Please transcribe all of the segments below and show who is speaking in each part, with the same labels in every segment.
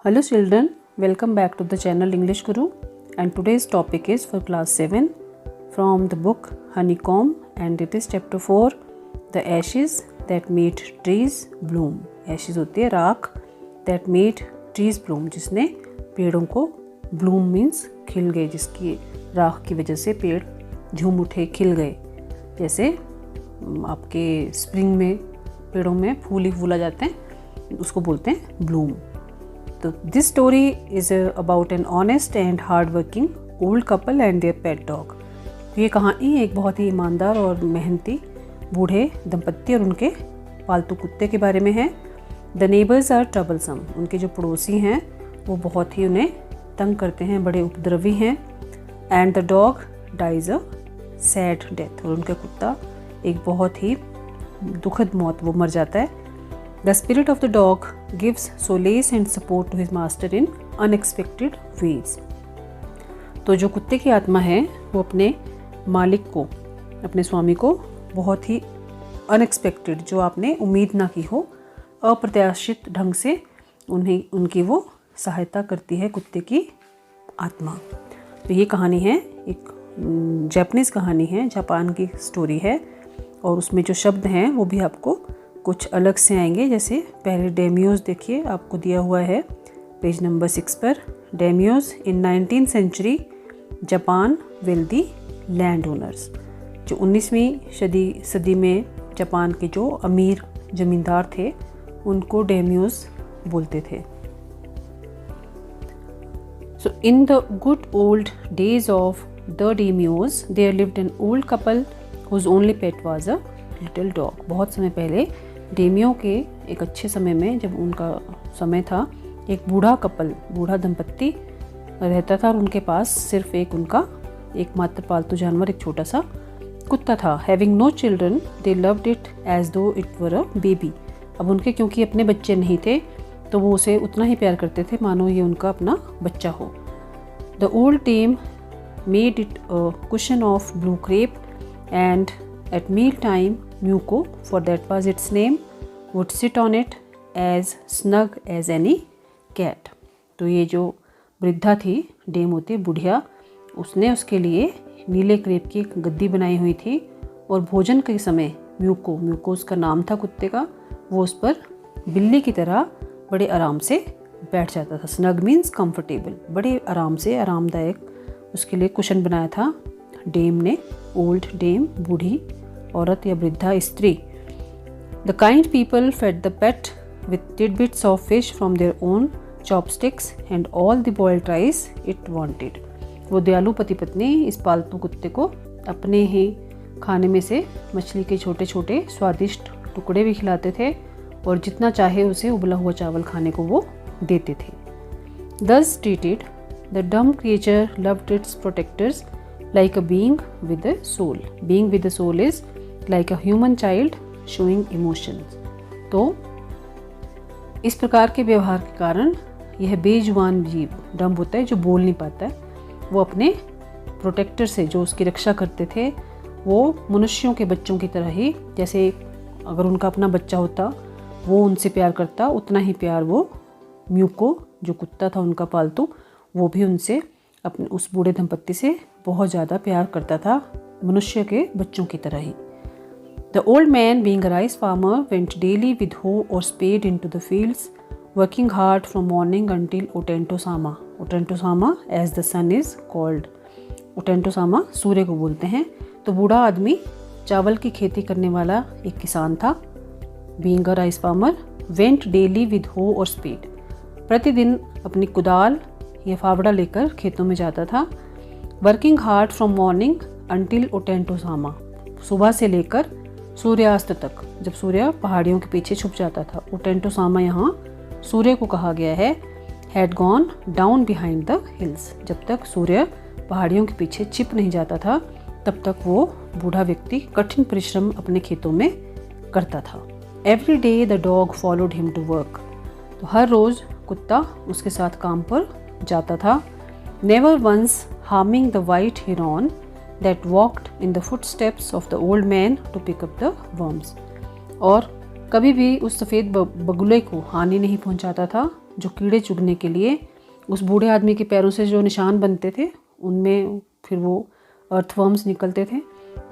Speaker 1: Hello children, welcome back to the channel English Guru, and today's topic is for class 7 from the book Honeycomb, and it is chapter 4, the ashes that made trees bloom. Ashes होती है राख, that made trees bloom, जिसने पेड़ों को bloom means खिल गए, जिसकी राख की वजह से पेड़ झूम उठे, खिल गए। जैसे आपके स्प्रिंग में पेड़ों में फूल ही फूल आ जाते हैं, उसको बोलते हैं ब्लूम। तो this story is about an honest and hard working old couple and their pet dog. ये कहानी एक बहुत ही ईमानदार और मेहनती बूढ़े दंपत्ति और उनके पालतू कुत्ते के बारे में है। द नेबर्स आर ट्रबलसम, उनके जो पड़ोसी हैं वो बहुत ही उन्हें तंग करते हैं, बड़े उपद्रवी हैं। And the dog dies a sad death, और उनका कुत्ता एक बहुत ही दुखद मौत वो मर जाता है। The spirit of the dog gives solace and support to his master in unexpected ways. तो जो कुत्ते की आत्मा है वो अपने मालिक को, अपने स्वामी को बहुत ही अनएक्सपेक्टेड, जो आपने उम्मीद ना की हो, अप्रत्याशित ढंग से उनकी वो सहायता करती है कुत्ते की आत्मा। तो ये कहानी है, एक जापानीज़ कहानी है, जापान की स्टोरी है, और उसमें जो शब्द हैं वो भी आपको कुछ अलग से आएंगे। जैसे पहले डेमियोज देखिए, आपको दिया हुआ है पेज नंबर 6 पर। Daimyos in 19th century Japan wealthy land owners, जो 19वीं सदी में जापान के जो अमीर ज़मींदार थे उनको डेमियोज बोलते थे। So in the good old days of the daimyos there lived an old couple whose only pet was a little dog. बहुत समय पहले डेमियो के एक अच्छे समय में, जब उनका समय था, एक बूढ़ा दंपत्ति रहता था और उनके पास सिर्फ उनका एकमात्र पालतू जानवर, एक छोटा सा कुत्ता था। Having no children they loved it as though it were a baby. अब उनके क्योंकि अपने बच्चे नहीं थे तो वो उसे उतना ही प्यार करते थे मानो ये उनका अपना बच्चा हो। The old dame made it a cushion of blue crepe and at meal time Muko, for that was its name, would sit on it as snug as any cat. तो ये जो वृद्धा थी, डेम होती बुढ़िया, उसने उसके लिए नीले क्रेप की एक गद्दी बनाई हुई थी, और भोजन के समय म्यूको उसका नाम था कुत्ते का, वो उस पर बिल्ली की तरह बड़े आराम से बैठ जाता था। स्नग मीन्स कंफर्टेबल, बड़े आराम से, आरामदायक उसके लिए कुशन बनाया था डेम ने, ओल्ड डेम, बूढ़ी औरत या वृद्धा स्त्री। The kind people fed the pet with tidbits of fish from their own chopsticks and all the boiled rice it wanted. वो दयालु पति पत्नी इस पालतू कुत्ते को अपने ही खाने में से मछली के छोटे छोटे स्वादिष्ट टुकड़े भी खिलाते थे, और जितना चाहे उसे उबला हुआ चावल खाने को वो देते थे। दस ट्रीटेड द डम creature loved it's protectors like a being with a soul. Being with a soul is like a human child showing emotions. तो इस प्रकार के व्यवहार के कारण यह बेजुबान जीव, डम्ब होता है जो बोल नहीं पाता है, वो अपने प्रोटेक्टर से, जो उसकी रक्षा करते थे, वो मनुष्यों के बच्चों की तरह ही, जैसे अगर उनका अपना बच्चा होता वो उनसे प्यार करता, उतना ही प्यार वो म्यूको, जो कुत्ता था उनका पालतू, वो भी उनसे, अपने उस बूढ़े दंपत्ति से बहुत ज़्यादा प्यार करता था, मनुष्य के बच्चों की तरह ही। The old man being a rice farmer went daily with hoe और spade into the fields, working hard from morning until Otentosama. Otentosama as the sun is called, Otentosama सूर्य को बोलते हैं। तो बूढ़ा आदमी चावल की खेती करने वाला एक किसान था। Being a rice farmer went daily with hoe और स्पेड, प्रतिदिन अपनी कुदाल या फावड़ा लेकर खेतों में जाता था। Working hard from morning until Otentosama, सुबह से लेकर सूर्यास्त तक, जब सूर्य पहाड़ियों के पीछे छुप जाता था। ओटेंटोसामा यहाँ सूर्य को कहा गया है। Had gone down behind the hills, जब तक सूर्य पहाड़ियों के पीछे छिप नहीं जाता था तब तक वो बूढ़ा व्यक्ति कठिन परिश्रम अपने खेतों में करता था। Every day the dog followed him to work, तो हर रोज़ कुत्ता उसके साथ काम पर जाता था। Never once harming the white heron that walked in the footsteps of the old man to pick up the worms, और कभी भी उस सफ़ेद बगुले को हानि नहीं पहुंचाता था जो कीड़े चुगने के लिए उस बूढ़े आदमी के पैरों से जो निशान बनते थे उनमें फिर वो अर्थवर्म्स निकलते थे।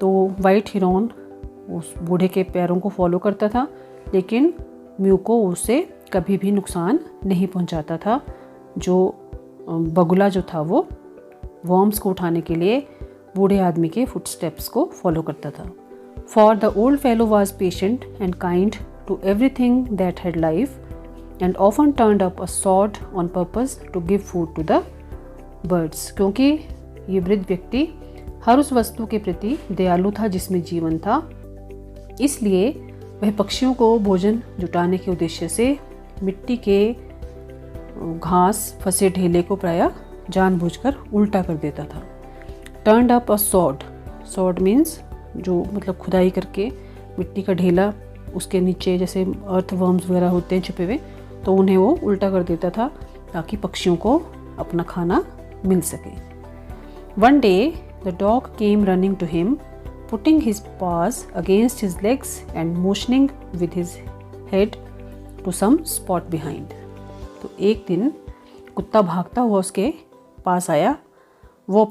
Speaker 1: तो वाइट हिरन उस बूढ़े के पैरों को फॉलो करता था, लेकिन म्यूको उसे कभी भी नुकसान नहीं पहुंचाता था। जो बगुला जो था वो वर्म्स को उठाने के लिए बूढ़े आदमी के फुटस्टेप्स को फॉलो करता था। For the old fellow was patient and kind to everything that had life and often turned up a sod on purpose to give food to the birds. क्योंकि ये वृद्ध व्यक्ति हर उस वस्तु के प्रति दयालु था जिसमें जीवन था, इसलिए वह पक्षियों को भोजन जुटाने के उद्देश्य से मिट्टी के घास फंसे ढेले को प्रायः जानबूझकर उल्टा कर देता था। Turned up a sword, sword means जो मतलब खुदाई करके मिट्टी का ढेला उसके नीचे जैसे अर्थवर्म्स वगैरह होते हैं छुपे हुए, तो उन्हें वो उल्टा कर देता था ताकि पक्षियों को अपना खाना मिल सके। One day the dog came running to him, putting his paws against his legs and motioning with his head to some spot behind. तो एक दिन कुत्ता भागता हुआ उसके पास आया। वो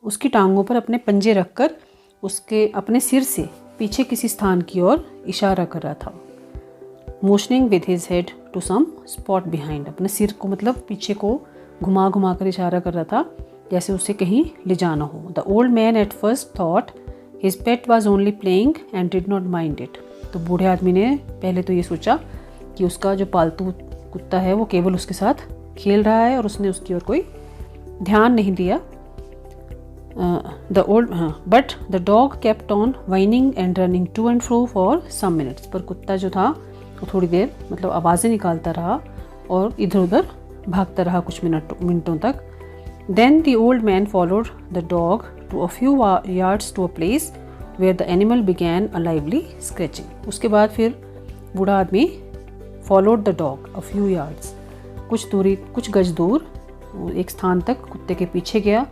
Speaker 1: उसकी टांगों पर अपने पंजे रखकर उसके अपने सिर से पीछे किसी स्थान की ओर इशारा कर रहा था। Motioning with his head to some spot behind, अपने सिर को मतलब पीछे को घुमा घुमा कर इशारा कर रहा था जैसे उसे कहीं ले जाना हो। The old man at first thought His pet was only playing and did not mind it. तो बूढ़े आदमी ने पहले तो ये सोचा कि उसका जो पालतू कुत्ता है वो केवल उसके साथ खेल रहा है और उसने उसकी ओर कोई ध्यान नहीं दिया। But the dog kept on whining and running to and fro for some minutes. पर कुत्ता जो था वो थोड़ी देर मतलब आवाज़ें निकालता रहा और इधर उधर भागता रहा कुछ मिनटों तक। Then the old man followed the dog to a few yards to a place where the animal began a lively scratching. उसके बाद फिर बूढ़ा आदमी followed the dog a few yards, कुछ गज दूर एक स्थान तक कुत्ते के पीछे गया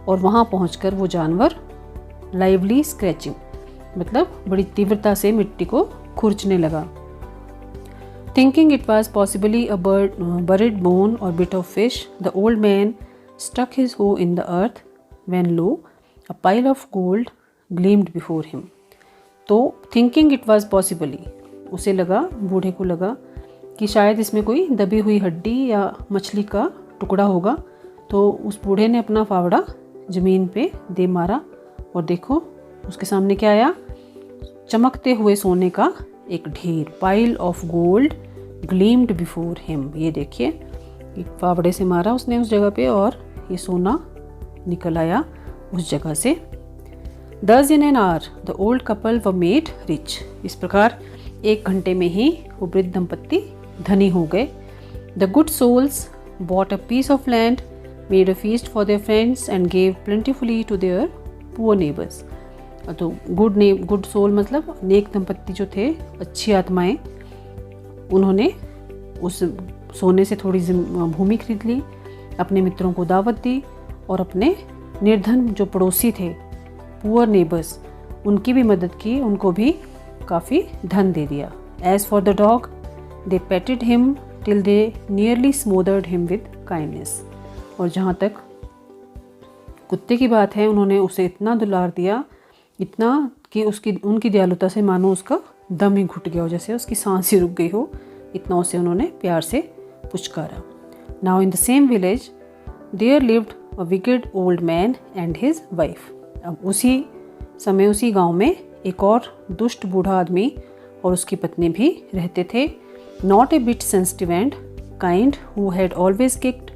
Speaker 1: और वहाँ पहुँचकर वो जानवर lively scratching मतलब बड़ी तीव्रता से मिट्टी को खुरचने लगा। Thinking it was possibly a buried bone or bit of fish, the old man stuck his hoe in the earth when lo, a pile of gold gleamed before him. तो thinking it was possibly, उसे लगा, बूढ़े को लगा कि शायद इसमें कोई दबी हुई हड्डी या मछली का टुकड़ा होगा। तो उस बूढ़े ने अपना फावड़ा ज़मीन पे दे मारा और देखो उसके सामने क्या आया, चमकते हुए सोने का एक ढेर, pile of gold gleamed before him. ये देखिए एक फावड़े से मारा उसने उस जगह पे और ये सोना निकल आया उस जगह से। Thus in an hour the old couple were made rich. इस प्रकार 1 घंटे में ही वो वृद्ध दंपत्ति धनी हो गए। The good souls bought a piece of land, made a feast for their friends and gave plentifully to their poor neighbors. तो गुड सोल मतलब नेक दंपत्ति जो थे, अच्छी आत्माएं, उन्होंने उस सोने से थोड़ी भूमि खरीद ली, अपने मित्रों को दावत दी और अपने निर्धन जो पड़ोसी थे पुअर नेबर्स उनकी भी मदद की, उनको भी काफ़ी धन दे दिया। As for the dog they petted him till they nearly smothered him with kindness. और जहाँ तक कुत्ते की बात है, उन्होंने उसे इतना दुलार दिया, इतना कि उनकी दयालुता से मानो उसका दम ही घुट गया हो, जैसे उसकी सांस ही रुक गई हो, इतना उसे उन्होंने प्यार से पुचकारा। Now in the same village there lived a wicked old man and his wife. अब उसी समय उसी गांव में एक और दुष्ट बूढ़ा आदमी और उसकी पत्नी भी रहते थे। Not a bit sensitive and kind, who had always kicked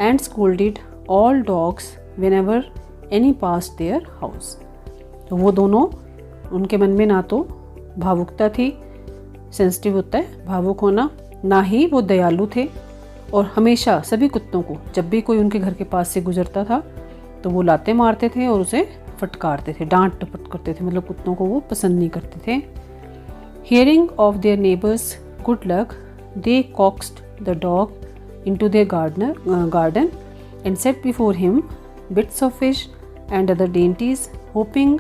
Speaker 1: and scolded all dogs whenever any passed their house. तो वो दोनों, उनके मन में ना तो भावुकता थी, सेंसिटिव होता है भावुक होना, ना ही वो दयालु थे, और हमेशा सभी कुत्तों को जब भी कोई उनके घर के पास से गुजरता था तो वो लाते मारते थे और उसे फटकारते थे, डांट टपट करते थे, मतलब कुत्तों को वो पसंद नहीं करते थे। Hearing of their neighbours' good luck they coaxed the dog into their garden and set before him bits of fish and other dainties hoping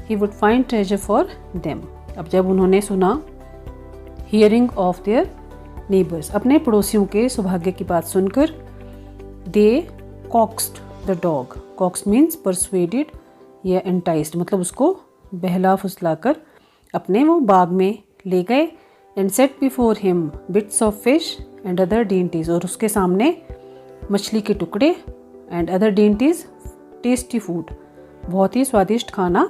Speaker 1: he would find treasure for them. अब जब उन्होंने सुना, हियरिंग ऑफ देयर नेबर्स, अपने पड़ोसियों के सौभाग्य की बात सुनकर, they coaxed the dog, coax means persuaded या एंटाइस्ड, मतलब उसको बहला फुसलाकर अपने वो बाग में ले गए। And set before him bits of fish and other dainties, और उसके सामने मछली के टुकड़े and other dainties tasty food, बहुत ही स्वादिष्ट खाना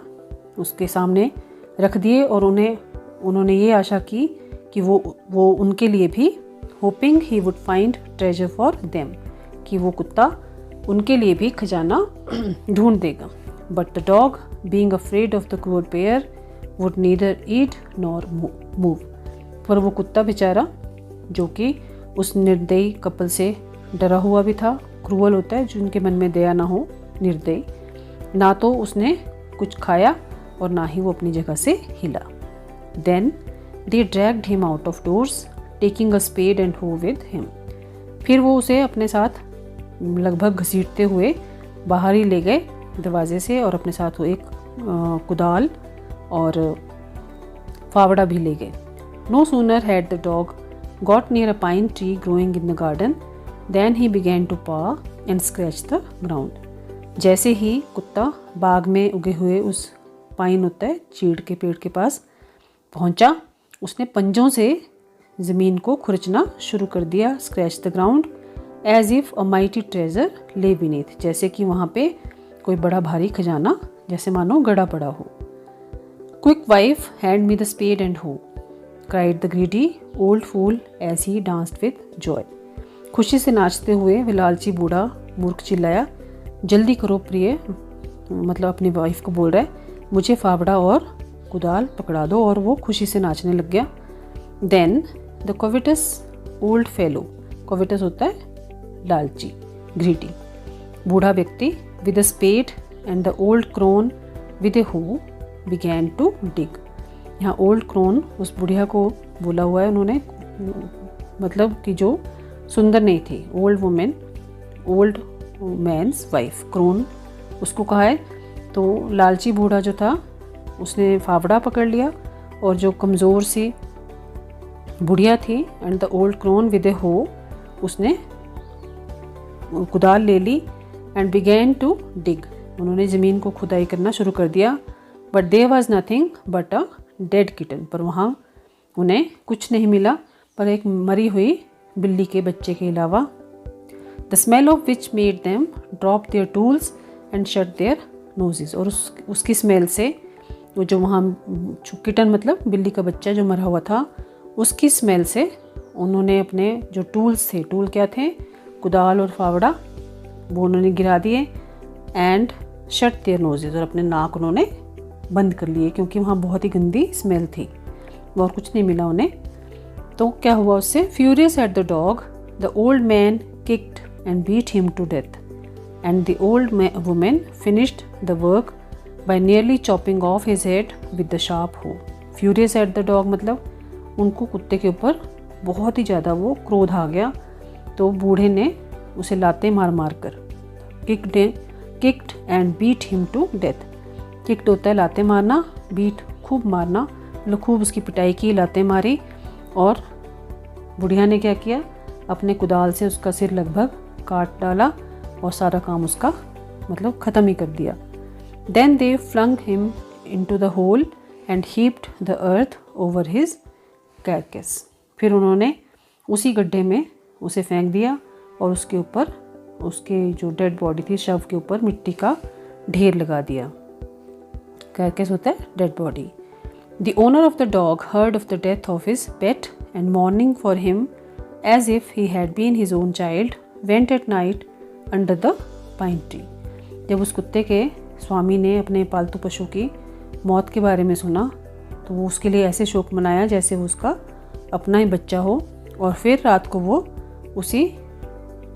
Speaker 1: उसके सामने रख दिए। और उन्होंने ये आशा की कि वो उनके लिए भी, hopping he would find treasure for them, कि वो कुत्ता उनके लिए भी खजाना ढूंढ देगा। But the dog being afraid of the cruel pair would neither eat nor move, पर वो कुत्ता बेचारा जो कि उस निर्दयी कपल से डरा हुआ भी था, क्रूअल होता है जिनके मन में दया ना हो, निर्दयी, ना तो उसने कुछ खाया और ना ही वो अपनी जगह से हिला। Then they dragged him out of doors taking a spade and hoe with him, फिर वो उसे अपने साथ लगभग घसीटते हुए बाहर ही ले गए दरवाजे से, और अपने साथ वो एक कुदाल और फावड़ा भी ले गए। No sooner had the dog got near a pine tree growing in the garden than he began to paw and scratch the ground, जैसे ही कुत्ता बाग में उगे हुए उस पाइन होता है चीड़ के पेड़ के पास पहुंचा, उसने पंजों से ज़मीन को खुरचना शुरू कर दिया। Scratch the ground as if a mighty treasure lay beneath, जैसे कि वहाँ पे कोई बड़ा भारी खजाना जैसे मानो गड़ा पड़ा हो। Quick wife hand me the spade and hoe, cried the greedy old fool as he danced with joy, खुशी से नाचते हुए वह लालची बूढ़ा मूर्ख चिल्लाया, जल्दी करो प्रिय, मतलब अपनी वाइफ को बोल रहा है, मुझे फावड़ा और कुदाल पकड़ा दो, और वो खुशी से नाचने लग गया। Then the covetous old fellow, covetous होता है लालची, ग्रीडी, बूढ़ा व्यक्ति, with a spade and the old crone with a hoe began to dig, यहाँ ओल्ड क्रोन उस बुढ़िया को बोला हुआ है उन्होंने, मतलब कि जो सुंदर नहीं थी, old woman, old man's wife, crone उसको कहा है। तो लालची बूढ़ा जो था उसने फावड़ा पकड़ लिया, और जो कमज़ोर सी बुढ़िया थी and the old crone with a hoe, उसने कुदाल ले ली एंड बिगैन टू डिग, उन्होंने ज़मीन को खुदाई करना शुरू कर दिया। But there was nothing but a dead kitten, पर वहाँ उन्हें कुछ नहीं मिला पर एक मरी हुई बिल्ली के बच्चे के अलावा। The smell of which made them drop there tools and shut there noses, और उसकी स्मेल से वो जो वहाँ किटन मतलब बिल्ली का बच्चा जो मरा हुआ था, उसकी स्मेल से उन्होंने अपने जो टूल्स थे, टूल क्या थे, कुदाल और फावड़ा, वो उन्होंने गिरा दिए। एंड शट देयर नोजेस, और अपने नाक उन्होंने बंद कर लिए क्योंकि वहाँ बहुत ही गंदी स्मेल थी और कुछ नहीं मिला उन्हें। तो क्या हुआ उससे, furious at the dog the old man kicked and beat him to death and the old woman finished the work by nearly chopping off his head with the sharp hoe। Furious at the dog मतलब उनको कुत्ते के ऊपर बहुत ही ज़्यादा वो क्रोध आ गया, तो बूढ़े ने उसे लाते मार मार कर kicked and beat him to death. Kicked होता है लाते मारना, बीट खूब मारना, मतलब खूब उसकी पिटाई की, लाते मारी, और बुढ़िया ने क्या किया, अपने कुदाल से उसका सिर लगभग काट डाला और सारा काम उसका मतलब ख़त्म ही कर दिया। Then they flung him into the hole and heaped the earth over his carcass, फिर उन्होंने उसी गड्ढे में उसे फेंक दिया और उसके ऊपर उसके जो डेड बॉडी थी, शव के ऊपर मिट्टी का ढेर लगा दिया। कैरकेस होता है dead body. The owner of the dog heard of the death of his pet and mourning for him as if he had been his own child went at night under the pine tree. जब उस कुत्ते के स्वामी ने अपने पालतू पशु की मौत के बारे में सुना तो वो उसके लिए ऐसे शोक मनाया जैसे वो उसका अपना ही बच्चा हो, और फिर रात को वो उसी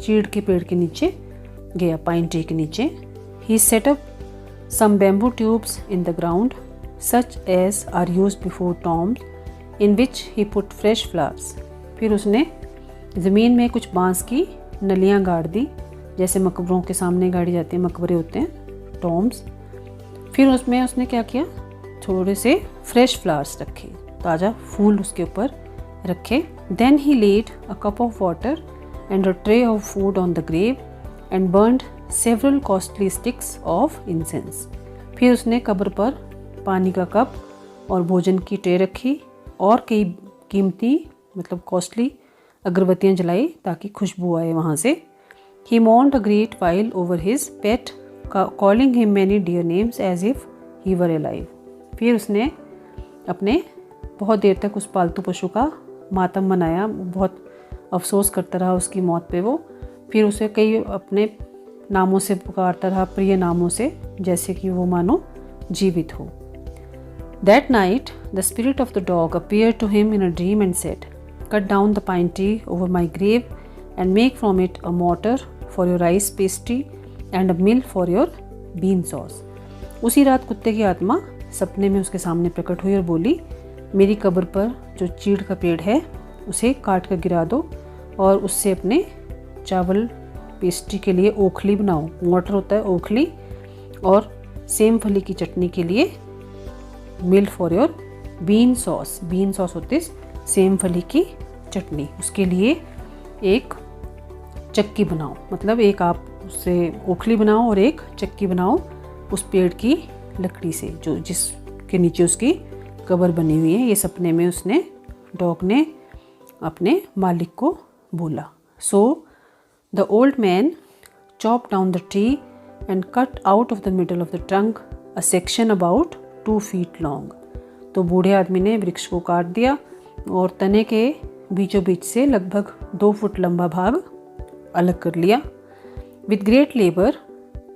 Speaker 1: चीड़ के पेड़ के नीचे गया, पाइन ट्री के नीचे। He set up some bamboo tubes in the ground such as are used before tombs in which he put fresh flowers. फिर उसने ज़मीन में कुछ बांस की नलियाँ गाड़ दी, जैसे मकबरों के सामने गाड़ी जाती है, मकबरे होते हैं टॉम्स। फिर उसमें उसने क्या किया, थोड़े से फ्रेश फ्लावर्स रखे, ताज़ा फूल उसके ऊपर रखे Then he laid a cup of water and a tray of food on the grave and burned several costly sticks of incense. फिर उसने कब्र पर पानी का कप और भोजन की ट्रे रखी और कई कीमती मतलब कॉस्टली अगरबत्तियाँ जलाई ताकि खुशबू आए वहाँ से. He mourned a great while over his pet, calling him many dear names as if he were alive. फिर उसने अपने बहुत देर तक उस पालतू पशु का मातम मनाया, बहुत अफसोस करता रहा उसकी मौत पे वो. फिर उसे कई अपने नामों से पुकारता रहा, प्रिय नामों से, जैसे कि वो मानो जीवित हो. That night the spirit of the dog appeared to him in a dream and said, "Cut down the pine tree over my grave and make from it a mortar for your rice pastry and a mill for your bean sauce." उसी रात कुत्ते की आत्मा सपने में उसके सामने प्रकट हुई और बोली, मेरी कब्र पर जो चीड़ का पेड़ है उसे काट कर गिरा दो और उससे अपने चावल पेस्ट्री के लिए ओखली बनाओ. मोटर होता है ओखली. और सेम फली की चटनी के लिए mill for your bean sauce. Bean sauce होती है सेम फली की चटनी, उसके लिए एक चक्की बनाओ. मतलब एक आप उससे ओखली बनाओ और एक चक्की बनाओ उस पेड़ की लकड़ी से जो जिसके नीचे उसकी कब्र बनी हुई है. ये सपने में उसने डॉग ने अपने मालिक को बोला. So the old man chop down the tree and cut out of the middle of the trunk a section about 2 feet long. तो बूढ़े आदमी ने वृक्ष को काट दिया और तने के बीचों बीच से लगभग 2 फुट लंबा भाग अलग कर लिया. With great labour,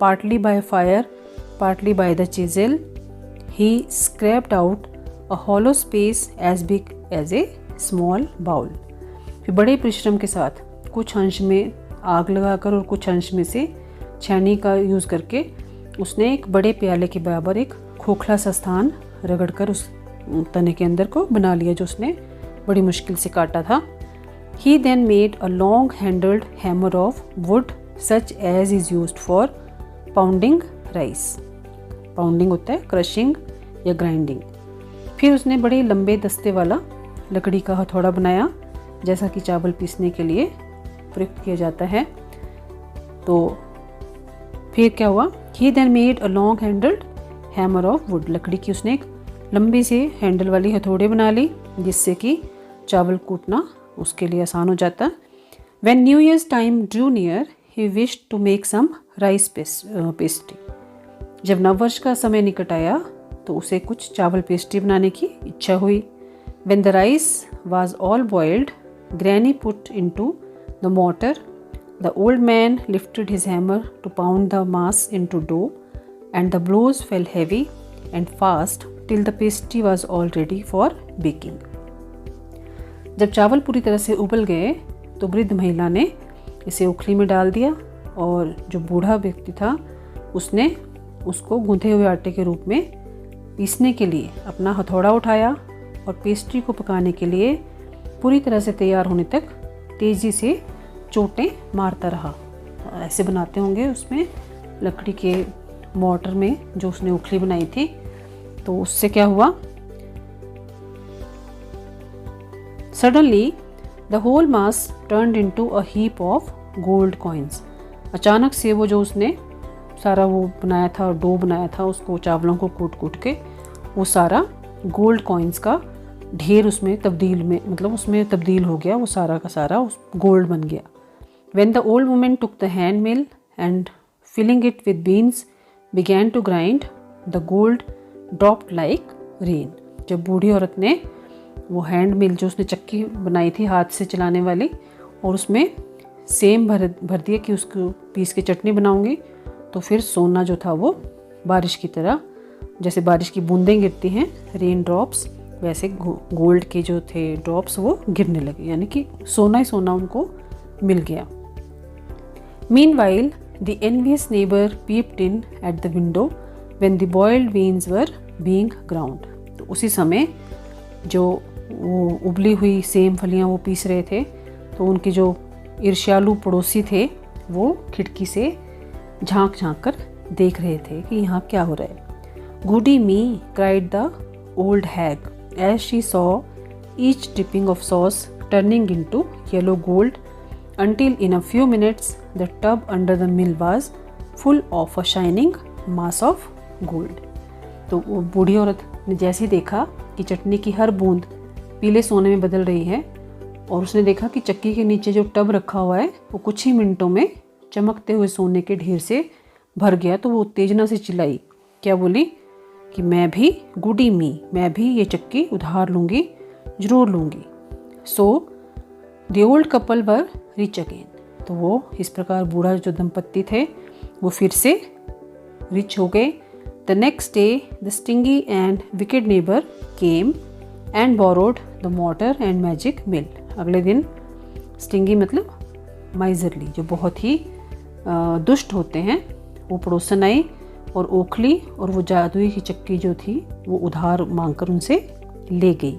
Speaker 1: partly by fire, partly by the chisel, he scraped out a hollow space as big as a small bowl. फिर बड़े परिश्रम के साथ कुछ अंश में आग लगाकर और कुछ अंश में से छेनी का यूज़ करके उसने एक बड़े प्याले के बराबर एक खोखला सा स्थान रगड़कर उस तने के अंदर को बना लिया जो उसने बड़ी मुश्किल से काटा था. He then made a long handled hammer of wood such as is used for pounding rice. Pounding होता है क्रशिंग या ग्राइंडिंग. फिर उसने बड़े लंबे दस्ते वाला लकड़ी का हथौड़ा बनाया जैसा कि चावल पीसने के लिए प्रयुक्त किया जाता है. तो फिर क्या हुआ, he then made a long handled hammer of wood. लकड़ी की उसने एक लंबी से हैंडल वाली हथौड़ी बना ली जिससे कि चावल कूटना उसके लिए आसान हो जाता. When New Year's time drew near he wished to make some rice pastry. जब नववर्ष का समय निकट आया तो उसे कुछ चावल पेस्ट्री बनाने की इच्छा हुई. When the rice was all boiled, granny put into the motor. The old man lifted his hammer to pound the mass into dough, and the blows fell heavy and fast till the pastry was all ready for baking. जब चावल पूरी तरह से उबल गए तो वृद्ध महिला ने इसे उखली में डाल दिया और जो बूढ़ा व्यक्ति था उसने उसको गूंथे हुए आटे के रूप में पीसने के लिए अपना हथौड़ा उठाया और पेस्ट्री को पकाने के लिए पूरी तरह से तैयार होने तक तेज़ी से चोटें मारता रहा. ऐसे बनाते होंगे उसमें लकड़ी के मोटर में जो उसने उखली बनाई थी. तो उससे क्या हुआ, suddenly the whole mass turned into a heap of gold coins. अचानक से वो जो उसने सारा वो बनाया था और डो बनाया था उसको चावलों को कूट कूट के वो सारा गोल्ड कॉइन्स का ढेर उसमें तब्दील में मतलब उसमें तब्दील हो गया. वो सारा का सारा उस गोल्ड बन गया. When the old woman took the hand mill and filling it with beans began to grind, the gold dropped like rain. जब बूढ़ी औरत ने वो हैंड मिल जो उसने चक्की बनाई थी हाथ से चलाने वाली और उसमें सेम भर दिया कि उसको पीस के चटनी बनाऊंगी तो फिर सोना जो था वो बारिश की तरह जैसे बारिश की बूंदें गिरती हैं रेन ड्रॉप्स वैसे गोल्ड के जो थे ड्रॉप्स वो गिरने लगे. यानी कि सोना ही सोना उनको मिल गया. Meanwhile, the envious neighbor peeped in at the window when the boiled beans were being ground. तो उसी समय जो वो उबली हुई सेम फलियाँ वो पीस रहे थे तो उनके जो ईर्ष्यालु पड़ोसी थे वो खिड़की से झांक झांक कर देख रहे थे कि यहाँ क्या हो रहा है. Goody me, cried the old hag as she saw each dripping of sauce turning into yellow gold until in a few minutes the tub under the mill was full of a shining mass of gold. तो वो बूढ़ी औरत ने जैसे ही देखा कि चटनी की हर बूंद पीले सोने में बदल रही है और उसने देखा कि चक्की के नीचे जो टब रखा हुआ है वो कुछ ही मिनटों में चमकते हुए सोने के ढेर से भर गया, तो वो उत्तेजना से चिल्लाई। क्या बोली कि मैं भी गुडी मी, मैं भी ये चक्की उधार लूँगी, ज़रूर लूँगी। So the old couple were rich again, तो वो इस प्रकार बूढ़ा जो दंपत्ति थे वो फिर से रिच हो गए। The next day the stingy and wicked neighbour came and borrowed the mortar and magic mill. अगले दिन स्टिंगी मतलब माइजरली, जो बहुत ही दुष्ट होते हैं, वो पड़ोसन आई और ओखली और वो जादुई की चक्की जो थी वो उधार मांगकर उनसे ले गई।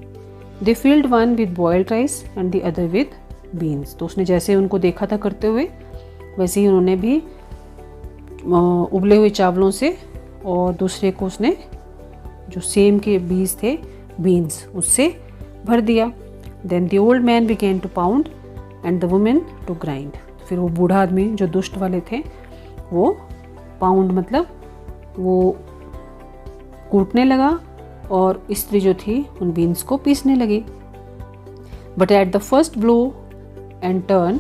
Speaker 1: They filled one with boiled rice and the other with beans, तो उसने जैसे उनको देखा था करते हुए वैसे ही उन्होंने भी उबले हुए चावलों से और दूसरे को उसने जो सेम के बीज थे बीन्स उससे भर दिया। Then the old man began to pound and the woman to grind, फिर वो बूढ़ा आदमी जो दुष्ट वाले थे वो पाउंड मतलब वो कूटने लगा और स्त्री जो थी उन बीन्स को पीसने लगी। But at the first blow and turn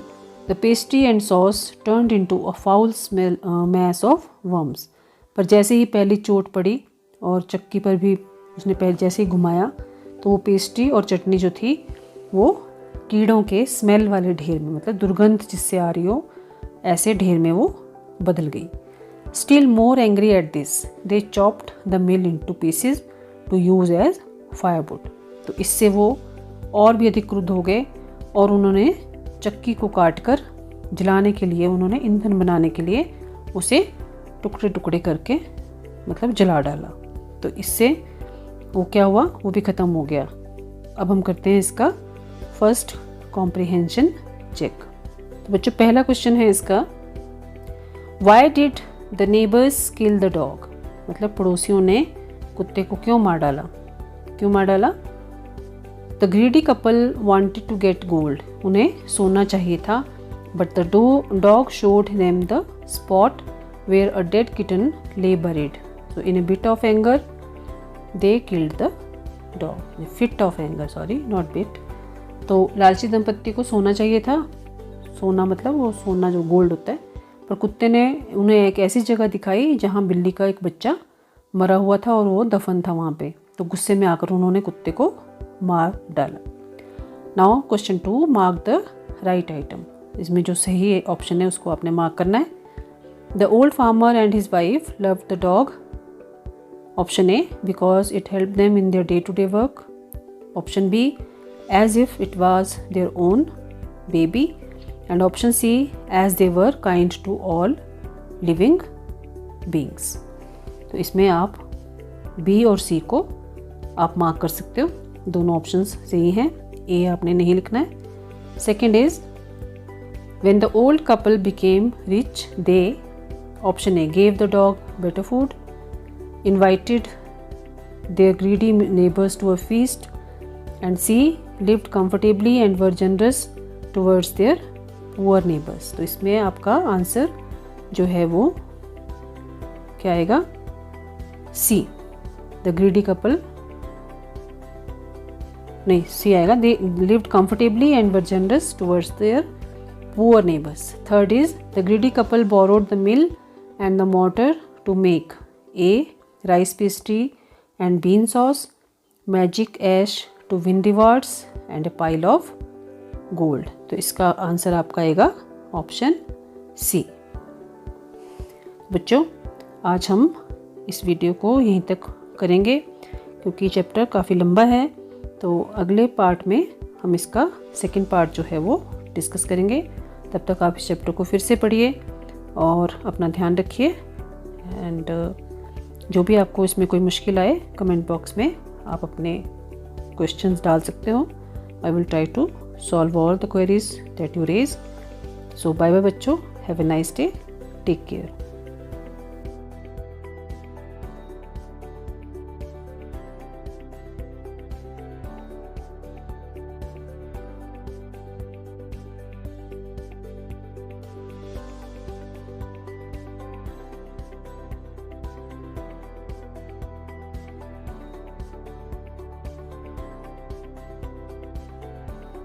Speaker 1: the pastry and sauce turned into a foul smell mass of worms, पर जैसे ही पहली चोट पड़ी और चक्की पर भी उसने पहले जैसे ही घुमाया तो वो पेस्ट्री और चटनी जो थी वो कीड़ों के स्मेल वाले ढेर में, मतलब दुर्गंध जिससे आ रही हो ऐसे ढेर में वो बदल गई। Still more angry at this, they chopped the mill into pieces to use as firewood. तो इससे वो और भी अधिक क्रुद्ध हो गए और उन्होंने चक्की को काटकर जलाने के लिए, उन्होंने ईंधन बनाने के लिए उसे टुकड़े टुकड़े करके मतलब जला डाला। तो इससे वो क्या हुआ, वो भी ख़त्म हो गया। अब हम करते हैं इसका फर्स्ट कॉम्प्रिहेंशन चेक। तो बच्चों पहला क्वेश्चन है इसका, why did the neighbours kill the dog, मतलब पड़ोसियों ने कुत्ते को क्यों मार डाला, क्यों मार डाला। The greedy couple wanted to get gold, उन्हें सोना चाहिए था। But the dog showed them the spot where a dead kitten lay buried, so in a bit of anger they killed the dog. Fit of anger, sorry not bit. तो लालची दंपत्ति को सोना चाहिए था, सोना मतलब वो सोना जो गोल्ड होता है, पर कुत्ते ने उन्हें एक ऐसी जगह दिखाई जहाँ बिल्ली का एक बच्चा मरा हुआ था और वो दफन था वहाँ पे, तो गुस्से में आकर उन्होंने कुत्ते को मार डाला। Now question 2, mark the right item, इसमें जो सही ऑप्शन है उसको आपने मार्क करना है। The old farmer and his wife love the dog, option A because it help them in their day to day work, option B as if it was their own baby, and option C as they were kind to all living beings। तो इसमें आप B और C को आप mark कर सकते हो, दोनों ऑप्शंस सही हैं, A आपने नहीं लिखना है। Second is when the old couple became rich they, option A gave the dog better food, invited their greedy neighbors to a feast, and C lived comfortably and were generous towards their poor neighbours. तो इसमें आपका answer जो है वो क्या आएगा, सी, the greedy couple, नहीं C आएगा, they lived comfortably and were generous towards their poor neighbours. Third is the greedy couple borrowed the mill and the mortar to make a rice pastry and bean sauce, magic ash to win rewards and a pile of gold. तो इसका answer आपका आएगा option C. बच्चों आज हम इस video को यहीं तक करेंगे क्योंकि चैप्टर काफ़ी लंबा है, तो अगले पार्ट में हम इसका सेकंड पार्ट जो है वो डिस्कस करेंगे। तब तक आप इस चैप्टर को फिर से पढ़िए और अपना ध्यान रखिए। एंड जो भी आपको इसमें कोई मुश्किल आए कमेंट बॉक्स में आप अपने क्वेश्चंस डाल सकते हो। I will try to solve all the queries that you raise. So bye bye बच्चों, have a nice day, take care.